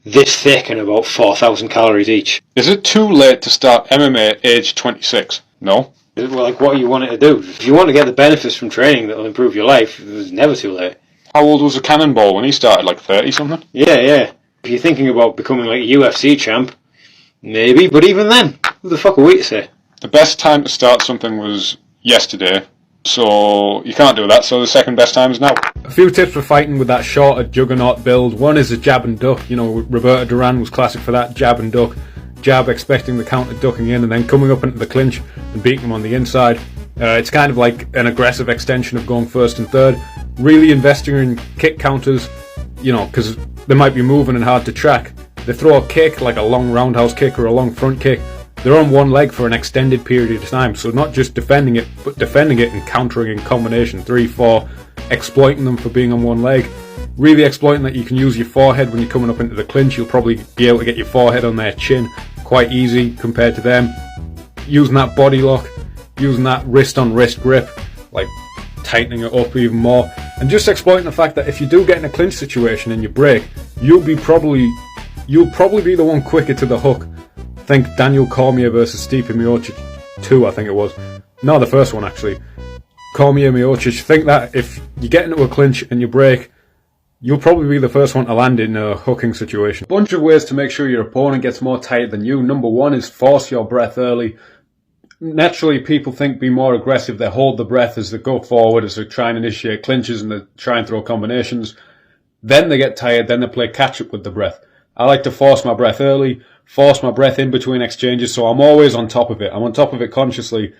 this thick and about 4,000 calories each. Is it too late to start MMA at age 26? No. Well, like, what are you wanting to do? If you want to get the benefits from training that will improve your life, it's never too late. How old was the Cannonball when he started? Like 30 something? Yeah. If you're thinking about becoming like a UFC champ, maybe, but even then, who the fuck are we to say? The best time to start something was yesterday, so you can't do that, so the second best time is now. A few tips for fighting with that shorter juggernaut build. One is a jab and duck. You know, Roberto Duran was classic for that, jab and duck. Jab expecting the counter, ducking in, and then coming up into the clinch and beating him on the inside. It's kind of like an aggressive extension of going first and third. Really investing in kick counters, you know, because they might be moving and hard to track. They throw a kick, like a long roundhouse kick or a long front kick. They're on one leg for an extended period of time, so not just defending it, but defending it and countering in combination, 3, 4, exploiting them for being on one leg. Really exploiting that you can use your forehead when you're coming up into the clinch. You'll probably be able to get your forehead on their chin quite easy compared to them. Using that body lock, using that wrist on wrist grip, like tightening it up even more, and just exploiting the fact that if you do get in a clinch situation and you break, you'll probably be the one quicker to the hook. Think Daniel Cormier versus Stipe Miocic 2, I think it was. No, the first one actually. Cormier Miocic. Think that if you get into a clinch and you break, you'll probably be the first one to land in a hooking situation. Bunch of ways to make sure your opponent gets more tired than you. Number one is force your breath early. Naturally, people think be more aggressive. They hold the breath as they go forward, as they try and initiate clinches and they try and throw combinations. Then they get tired, then they play catch up with the breath. I like to force my breath early, force my breath in between exchanges, so I'm always on top of it. I'm on top of it consciously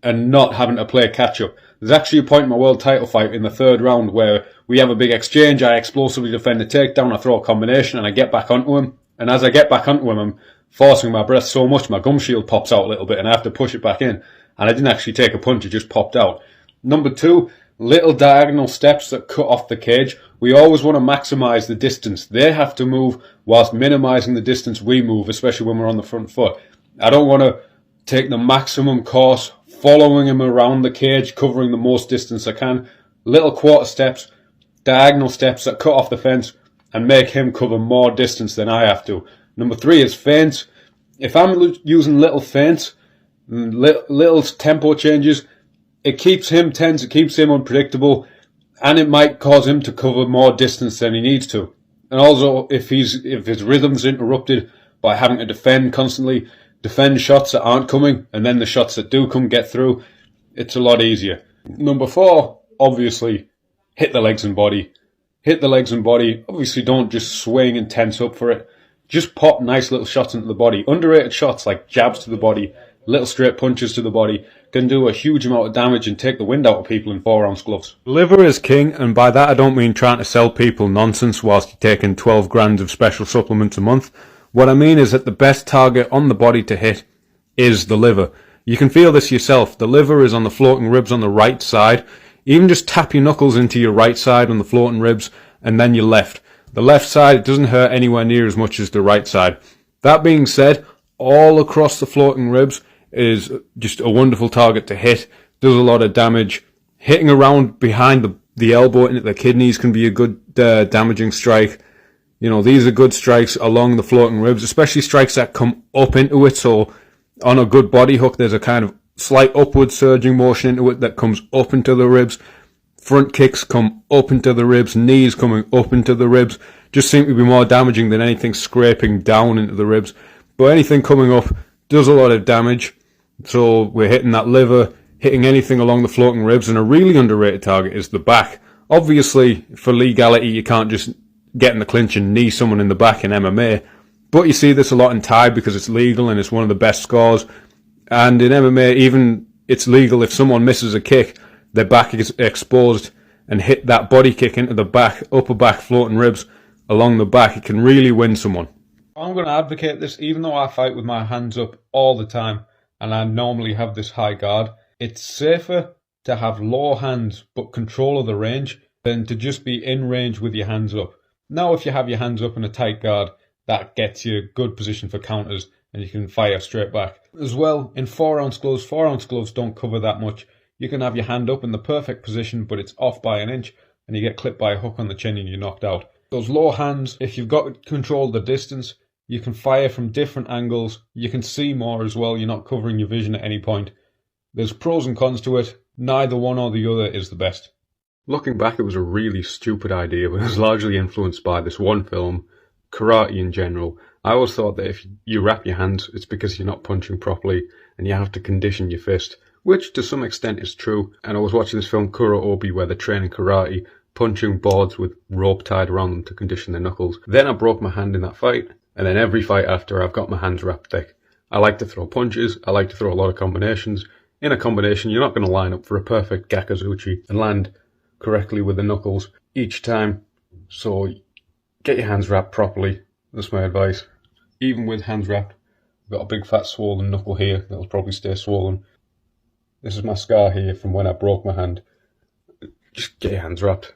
and not having to play catch up. There's actually a point in my world title fight in the third round where we have a big exchange. I explosively defend the takedown, I throw a combination and I get back onto him. And as I get back onto him, I'm forcing my breath so much my gum shield pops out a little bit and I have to push it back in. And I didn't actually take a punch, it just popped out. Number two, little diagonal steps that cut off the cage. We always want to maximise the distance. They have to move whilst minimising the distance we move, especially when we're on the front foot. I don't want to take the maximum course, following him around the cage, covering the most distance I can. Little quarter steps, diagonal steps that cut off the fence and make him cover more distance than I have to. Number three is feints. If I'm using little feints, little tempo changes, it keeps him tense, it keeps him unpredictable, and it might cause him to cover more distance than he needs to. And also, if his rhythm's interrupted by having to defend constantly, defend shots that aren't coming, and then the shots that do come get through, it's a lot easier. Number four, obviously, hit the legs and body. Hit the legs and body. Obviously, don't just swing and tense up for it. Just pop nice little shots into the body. Underrated shots like jabs to the body, little straight punches to the body can do a huge amount of damage and take the wind out of people in 4-ounce gloves. Liver is king, and by that I don't mean trying to sell people nonsense whilst you're taking 12 grams of special supplements a month. What I mean is that the best target on the body to hit is the liver. You can feel this yourself. The liver is on the floating ribs on the right side. Even just tap your knuckles into your right side on the floating ribs and then your left. The left side doesn't hurt anywhere near as much as the right side. That being said, all across the floating ribs is just a wonderful target to hit. Does a lot of damage. Hitting around behind the elbow into the kidneys can be a good damaging strike. You know, these are good strikes along the floating ribs, especially strikes that come up into it. So on a good body hook, there's a kind of slight upward surging motion into it that comes up into the ribs. Front kicks come up into the ribs, knees coming up into the ribs. Just seem to be more damaging than anything scraping down into the ribs. But anything coming up does a lot of damage. So we're hitting that liver, hitting anything along the floating ribs, and a really underrated target is the back. Obviously, for legality, you can't just get in the clinch and knee someone in the back in MMA. But you see this a lot in Thai because it's legal and it's one of the best scores. And in MMA, even it's legal if someone misses a kick, their back is exposed, and hit that body kick into the back, upper back floating ribs along the back, it can really win someone. I'm going to advocate this, even though I fight with my hands up all the time, and I normally have this high guard. It's safer to have low hands but control of the range than to just be in range with your hands up. Now, if you have your hands up in a tight guard, that gets you a good position for counters and you can fire straight back. As well, in 4-ounce gloves don't cover that much. You can have your hand up in the perfect position, but it's off by an inch and you get clipped by a hook on the chin and you're knocked out. Those low hands, if you've got control of the distance, you can fire from different angles. You can see more as well. You're not covering your vision at any point. There's pros and cons to it. Neither one or the other is the best. Looking back, it was a really stupid idea, but it was largely influenced by this one film, karate in general. I always thought that if you wrap your hands, it's because you're not punching properly and you have to condition your fist, which to some extent is true. And I was watching this film Kuro Obi where they're training karate, punching boards with rope tied around them to condition their knuckles. Then I broke my hand in that fight, and then every fight after I've got my hands wrapped thick. I like to throw punches, I like to throw a lot of combinations. In a combination, you're not going to line up for a perfect gakuzuchi and land correctly with the knuckles each time. So get your hands wrapped properly. That's my advice. Even with hands wrapped, I've got a big fat swollen knuckle here that'll probably stay swollen. This is my scar here from when I broke my hand. Just get your hands wrapped.